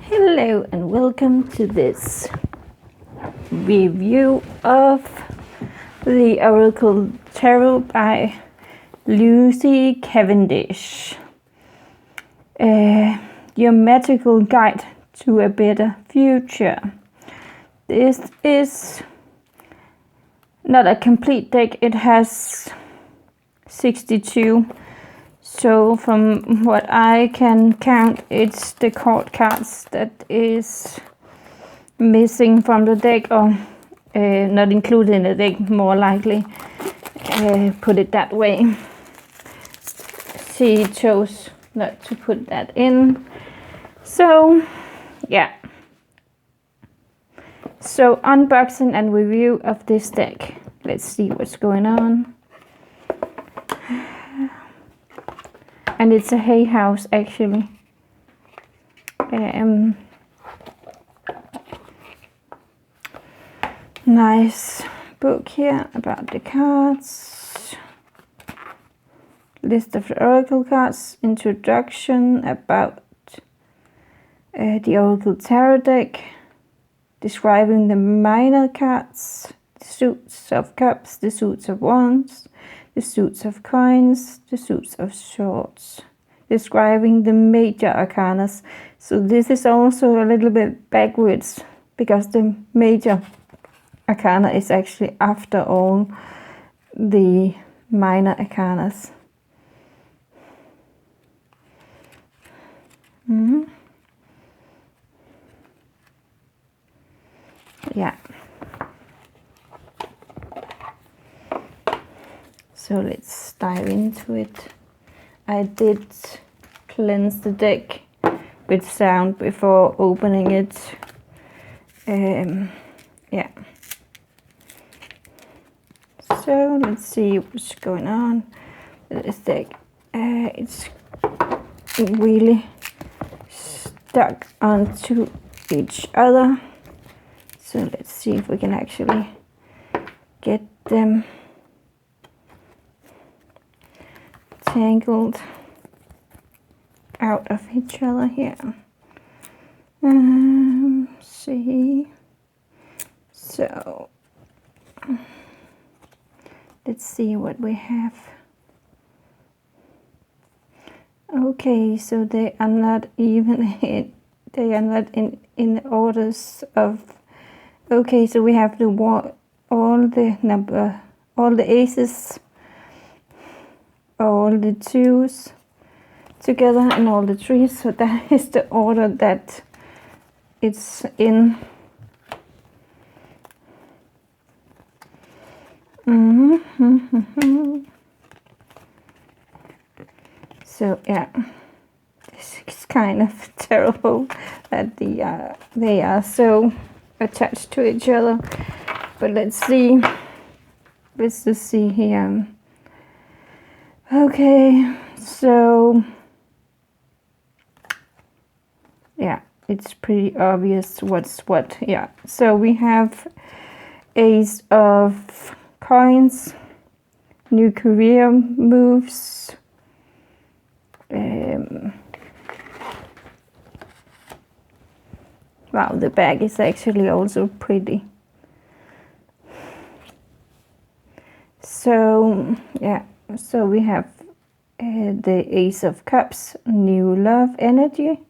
Hello and welcome to this review of the Oracle Tarot by Lucy Cavendish. Your magical guide to a better future. This is not a complete deck, it has 62. So from what I can count, it's the court cards that is missing from the deck, or not included in the deck, more likely. Put it that way. She chose not to put that in. So, yeah. So, unboxing and review of this deck. Let's see what's going on. And it's a hay house, actually. Nice book here about the cards. List of the oracle cards. Introduction about the Oracle Tarot deck. Describing the minor cards. The suits of cups, the suits of wands. The suits of coins, the suits of swords, describing the major arcanas. So this is also a little bit backwards, because the major arcana is actually after all the minor arcanas. Yeah. So let's dive into it. I did cleanse the deck with sound before opening it. Yeah. So let's see what's going on with this deck. It's really stuck onto each other. So let's see if we can actually get them tangled out of each other here. See. So let's see what we have. Okay, so they are not even they are not in orders of. Okay, so we have all the aces, all the twos together, and all the threes. So that is the order that it's in. So yeah, this is kind of terrible that they are so attached to each other. But let's see. Let's just see here. Okay, so yeah, it's pretty obvious what's what. Yeah, so we have Ace of Coins, new career moves, wow, the bag is actually also pretty. So yeah, so we have the Ace of Cups, new love energy.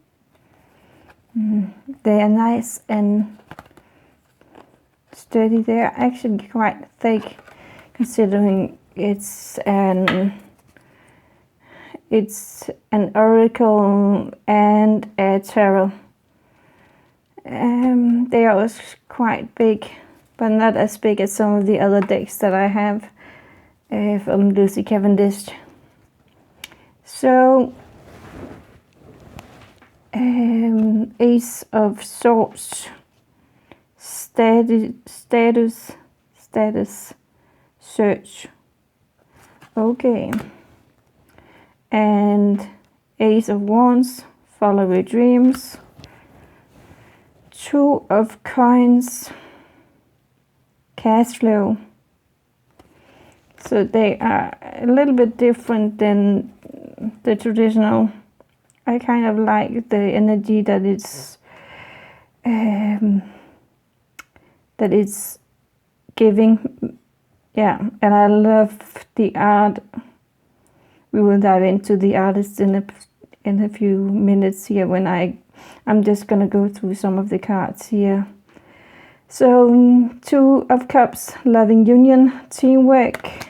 They are nice and sturdy. They are actually quite thick, considering it's an oracle and a tarot. They are also quite big, but not as big as some of the other decks that I have from Lucy Cavendish. So Ace of Swords, status search. Okay. And Ace of Wands, follow your dreams. Two of Coins, cash flow. So they are a little bit different than the traditional. I kind of like the energy that it's that it's giving. Yeah, and I love the art. We will dive into the artist in a few minutes here when I'm just gonna go through some of the cards here. So 2 of Cups, loving union, teamwork.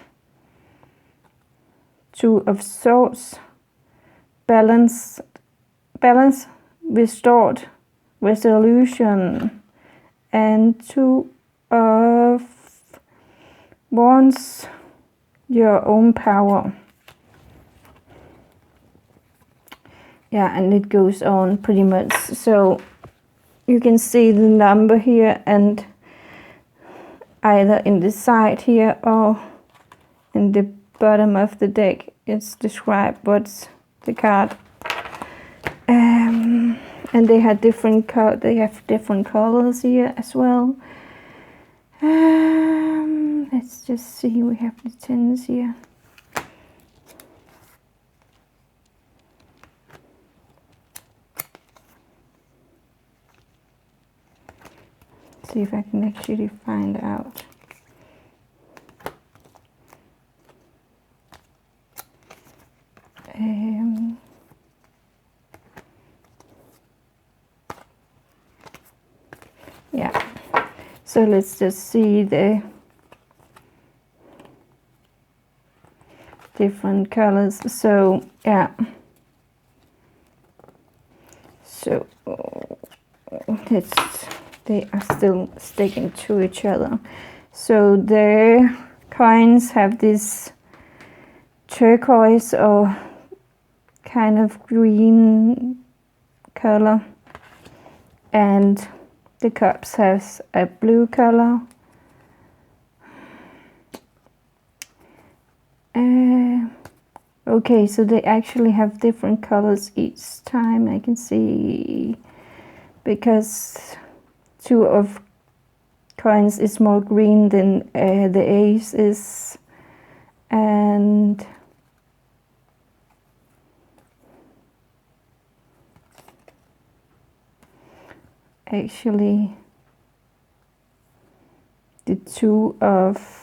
2 of Swords, balance, restored, resolution. And 2 of Wands, your own power. Yeah, and it goes on pretty much. So you can see the number here, and either in the side here or in the bottom of the deck, it's described what's the card. And they have different colors here as well. Let's just see, we have the 10s here. See if I can actually find out. Yeah, so let's just see the different colors. So yeah, so they are still sticking to each other. So their coins have this turquoise or kind of green color, and the cups has a blue color. Okay, so they actually have different colors each time, I can see, because 2 of coins is more green than the ace is, and actually the 2 of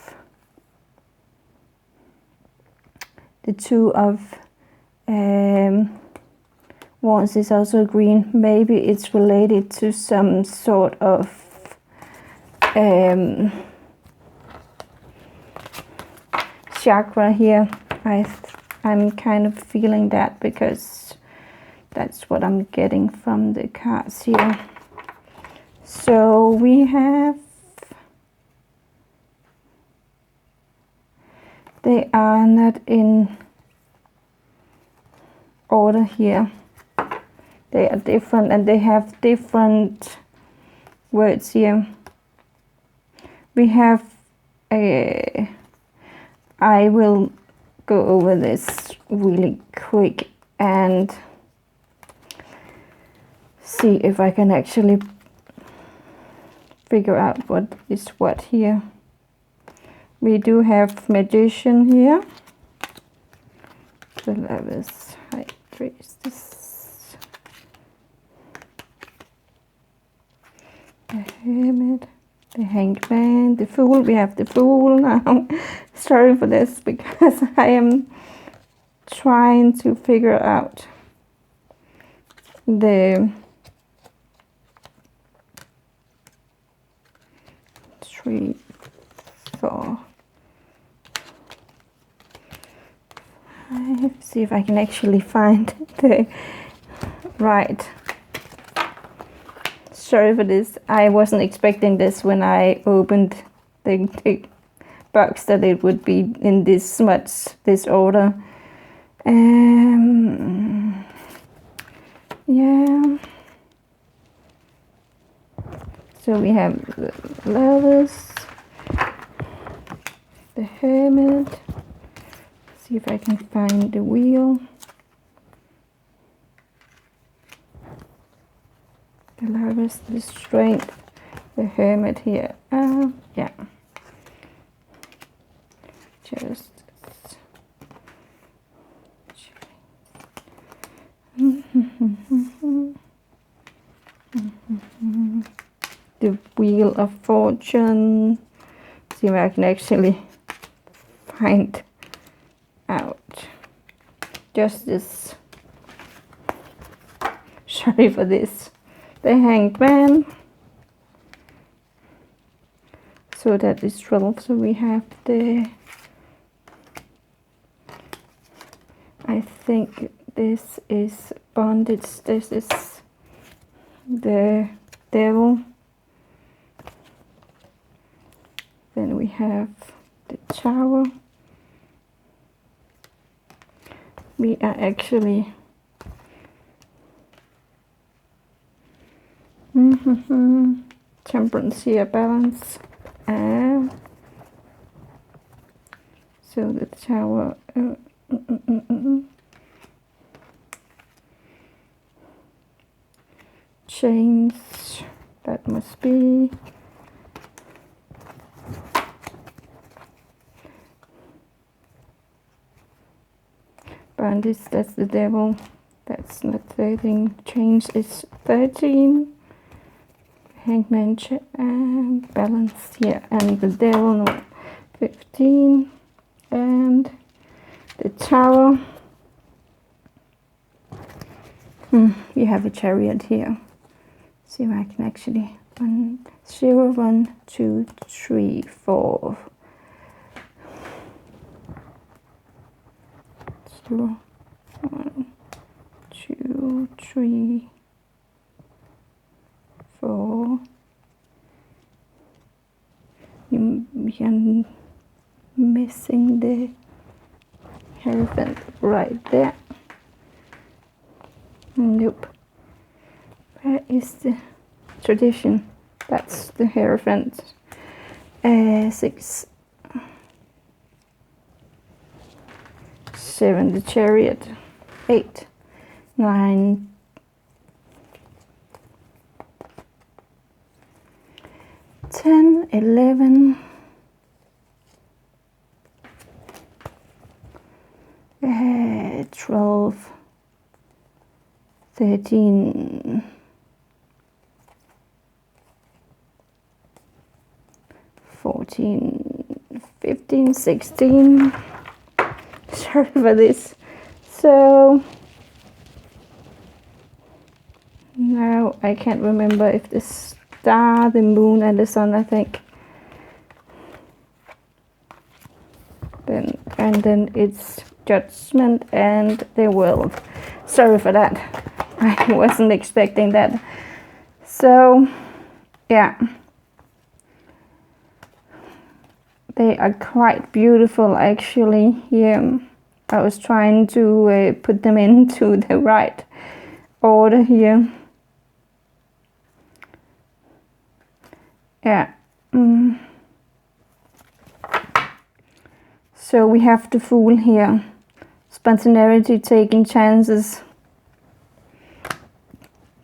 Wands is also green. Maybe it's related to some sort of chakra here. I'm kind of feeling that, because that's what I'm getting from the cards here. So we have, they are not in order here. They are different, and they have different words here. We have I will go over this really quick and see if I can actually figure out what is what here. We do have Magician here. The Lovers, High Priestess, the Hermit, the Hanged Man, the Fool. We have the Fool now. Sorry for this, because I am trying to figure out the 3, 4, 5. See if I can actually find the right. Sorry for this. I wasn't expecting this when I opened the box, that it would be in this order. Yeah. So we have the Lovers, the Hermit. See if I can find the Wheel. The Lovers, the Strength, the Hermit here. Yeah. Just. Wheel of Fortune. See if I can actually find out. Justice. Sorry for this. The Hanged Man. So that is 12. So we have the, I think this is bondage. This is the Devil. Then we have the Tower. We are actually Temperance here, balance. So the Tower. Chains. That must be. Bandits, that's the Devil. That's not 13. Chains is 13. Hangman, balance here, and the Devil, 15. And the Tower. We have a Chariot here. See if I can actually 0, 1, 2, 3, 4. 0, 1, 2, 3, 4. I'm missing the Hierophant right there. Nope. Where is the Tradition? That's the Hierophant. 6, 7, the Chariot. 8, 9, 10, 11, 12, 13, 14, 15, 16. Sorry for this. So now I can't remember if the star, the moon, and the sun, I think. Then it's Judgment and the World. Sorry for that. I wasn't expecting that. So yeah, they are quite beautiful actually here. I was trying to put them into the right order here. Yeah. So we have the Fool here. Spontaneity, taking chances.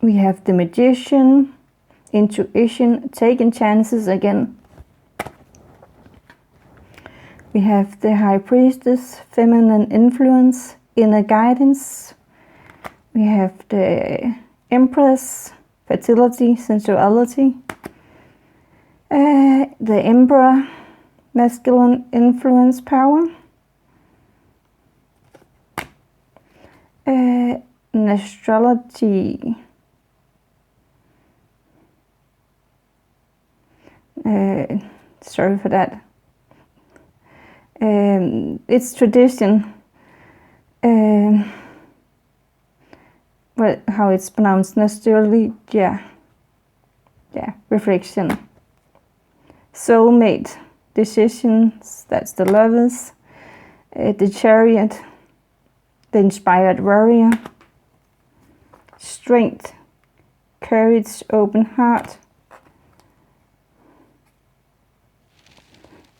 We have the Magician. Intuition, taking chances again. We have the High Priestess, feminine influence, inner guidance. We have the Empress, fertility, sensuality. The Emperor, masculine influence, power. Astrology. Sorry for that. It's tradition. Well, how it's pronounced, naturally, yeah, reflection. Soulmate, decisions, that's the Lovers. The Chariot, the Inspired Warrior. Strength, courage, open heart.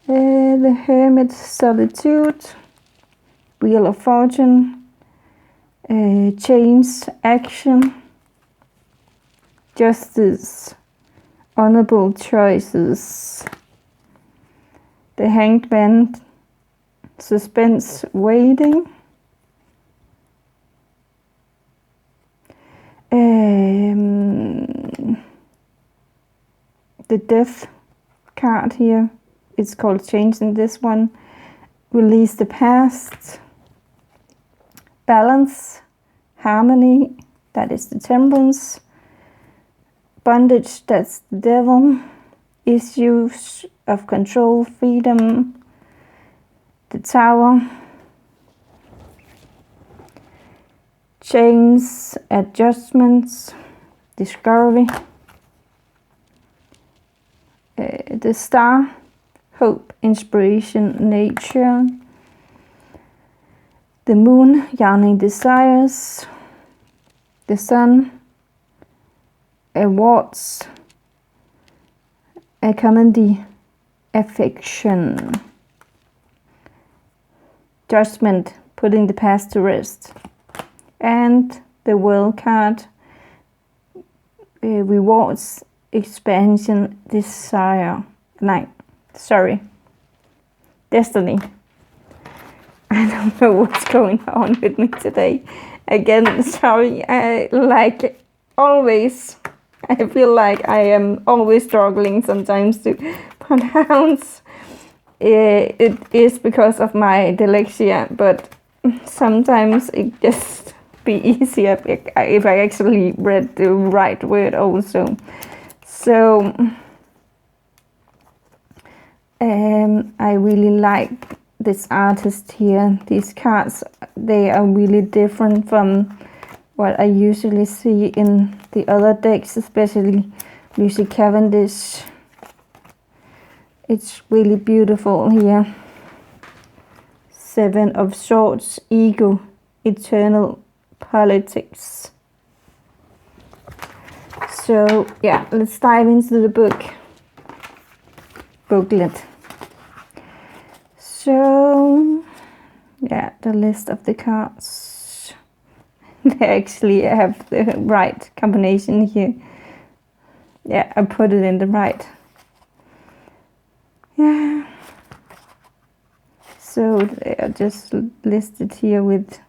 The Hermit, solitude. Wheel of Fortune. Change, action. Justice, honorable choices. The Hanged Man, suspense, waiting. the death card here. It's called change in this one. Release the past. Balance. Harmony. That is the temperance. Bondage. That's the devil. Issues of control. Freedom. The tower. Chains. Adjustments. Discovery. The star. Hope, inspiration, nature. The moon, yearning, desires. The sun, awards. A comedy, affection. Judgment, putting the past to rest. And the world card, rewards, expansion, desire. Destiny. I don't know what's going on with me today. Again, sorry. Like always, I feel like I am always struggling sometimes to pronounce. It is because of my dyslexia, but sometimes it just be easier if I actually read the right word also. So I really like this artist here. These cards, they are really different from what I usually see in the other decks, especially Lucy Cavendish. It's really beautiful here. Seven of Swords, ego, eternal politics. So yeah, let's dive into the booklet. So yeah, the list of the cards. They actually have the right combination here. Yeah, I put it in the right. Yeah. So they are just listed here with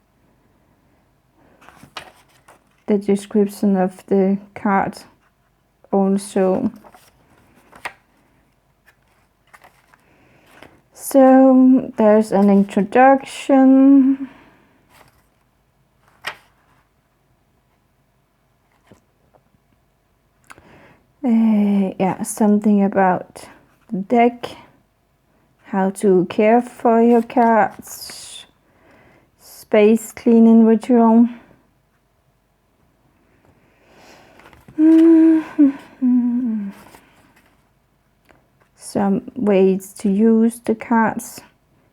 the description of the card also. So there's an introduction. Yeah, something about the deck, how to care for your cards, space cleaning ritual. Some ways to use the cards,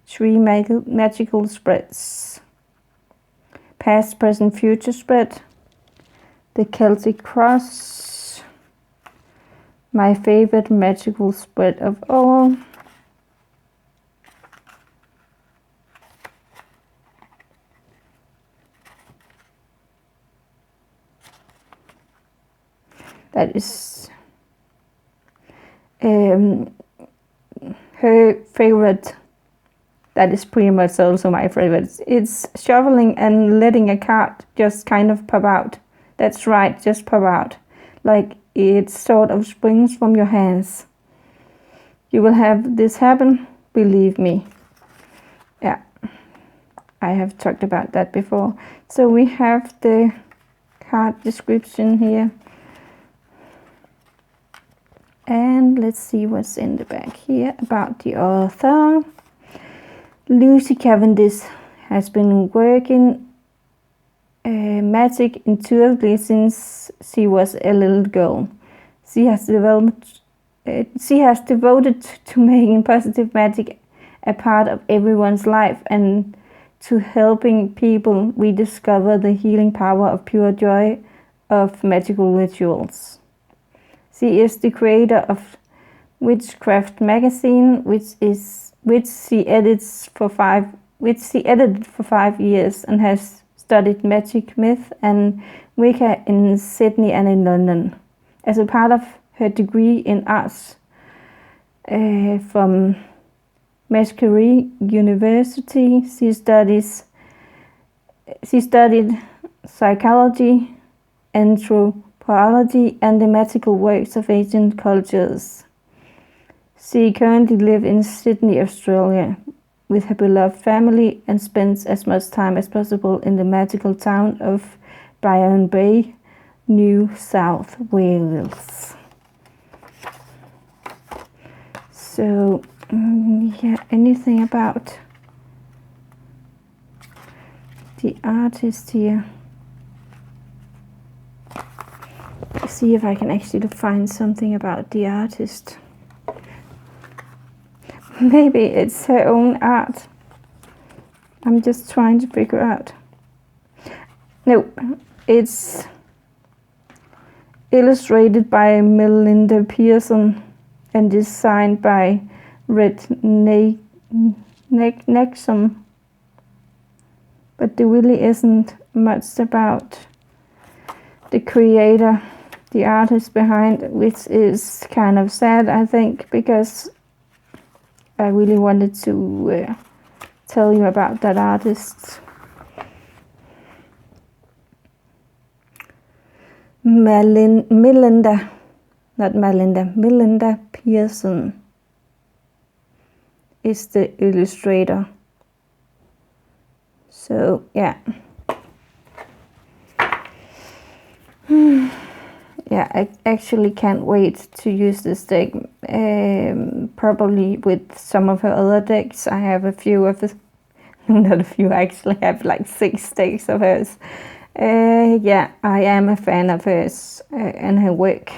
3 magical spreads, past, present, future spread, the Celtic cross, my favorite magical spread of all, that is her favorite. That is pretty much also my favorite. It's shuffling and letting a card just kind of pop out. That's right, just pop out. Like it sort of springs from your hands. You will have this happen, believe me. Yeah, I have talked about that before. So we have the card description here. And let's see what's in the back here about the author. Lucy Cavendish has been working magic intuitively since she was a little girl. She has devoted to making positive magic a part of everyone's life and to helping people rediscover the healing power of pure joy of magical rituals. She is the creator of Witchcraft magazine, which she edited for 5 years and has studied magic, myth, and Wicca in Sydney and in London. As a part of her degree in arts from Macquarie University, she studied psychology, anthropology, horology, and the magical works of ancient cultures. She currently lives in Sydney, Australia, with her beloved family and spends as much time as possible in the magical town of Byron Bay, New South Wales. So, yeah, anything about the artist here? Let's see if I can actually find something about the artist. Maybe it's her own art. I'm just trying to figure out. No, it's illustrated by Melinda Pearson and designed by Red Nexum. But there really isn't much about the creator, the artist behind, which is kind of sad, I think, because I really wanted to tell you about that artist. Melinda Pearson is the illustrator. So, yeah. Yeah, I actually can't wait to use this deck. Probably with some of her other decks. I have a few of the, not a few, I actually have like 6 decks of hers. Yeah, I am a fan of hers and her work.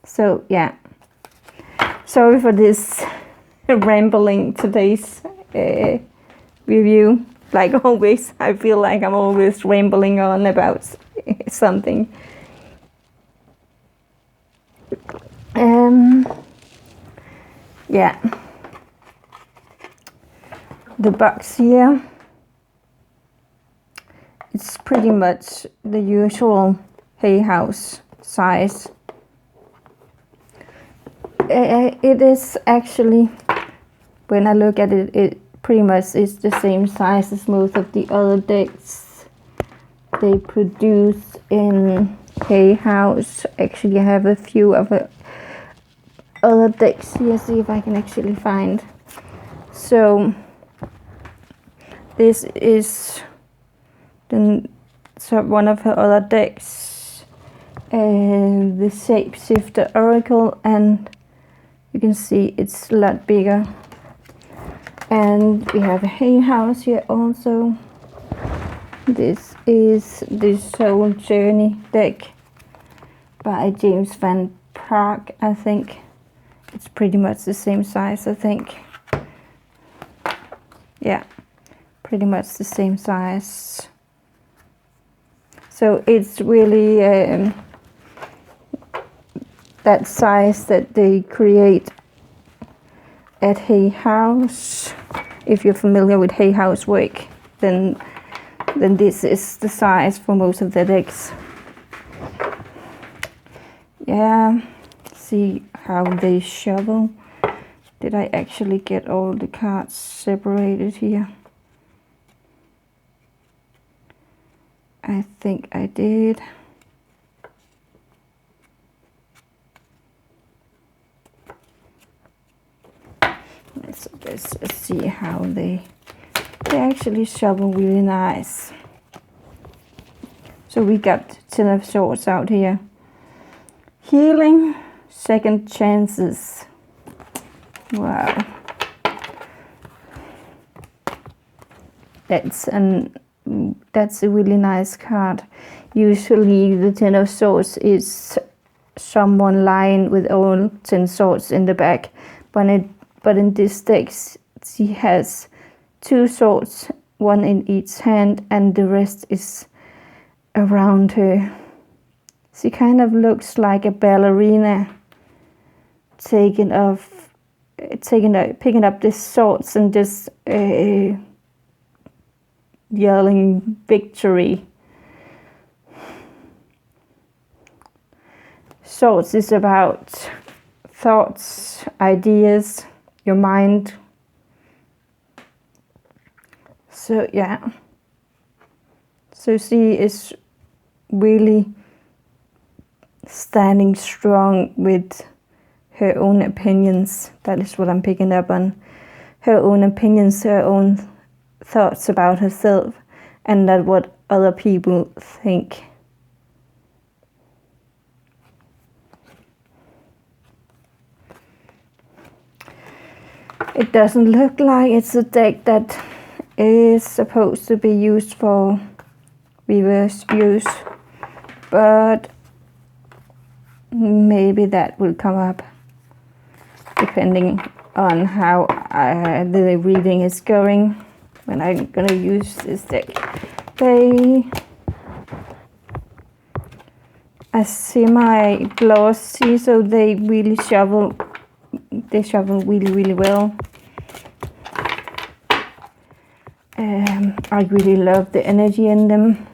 So, yeah. Sorry for this rambling today's review. Like always, I feel like I'm always rambling on about something. Yeah, the box here, it's pretty much the usual Hay House size. It is actually, when I look at it, it pretty much is the same size as most of the other decks they produce in Hay House. Actually, I have a few of the other decks here, see if I can actually find. So this is one of her other decks, the Shapeshifter Oracle, and you can see it's a lot bigger. And we have a Hay House here also. This is the Soul Journey deck by James Van Praagh, I think. It's pretty much the same size, I think. Yeah, pretty much the same size. So it's really that size that they create at Hay House. If you're familiar with Hay House work, then this is the size for most of the decks. Yeah, see how they shuffle. Did I actually get all the cards separated here? I think I did. Let's see how they actually shuffle really nice. So we got 10 of Swords out here. Healing, second chances. Wow. That's a really nice card. Usually the 10 of Swords is someone lying with all 10 swords in the back. But in this deck, she has 2 swords, one in each hand, and the rest is around her. She kind of looks like a ballerina picking up the swords and just yelling victory. Swords is about thoughts, ideas, your mind. So yeah. So she is really standing strong with her own opinions. That is what I'm picking up on. Her own opinions, her own thoughts about herself, and not what other people think. It doesn't look like it's a deck that is supposed to be used for reverse views, but maybe that will come up depending on how the reading is going when I'm gonna use this deck. They are semi-glossy, so they really shovel. They shovel really well. I really love the energy in them.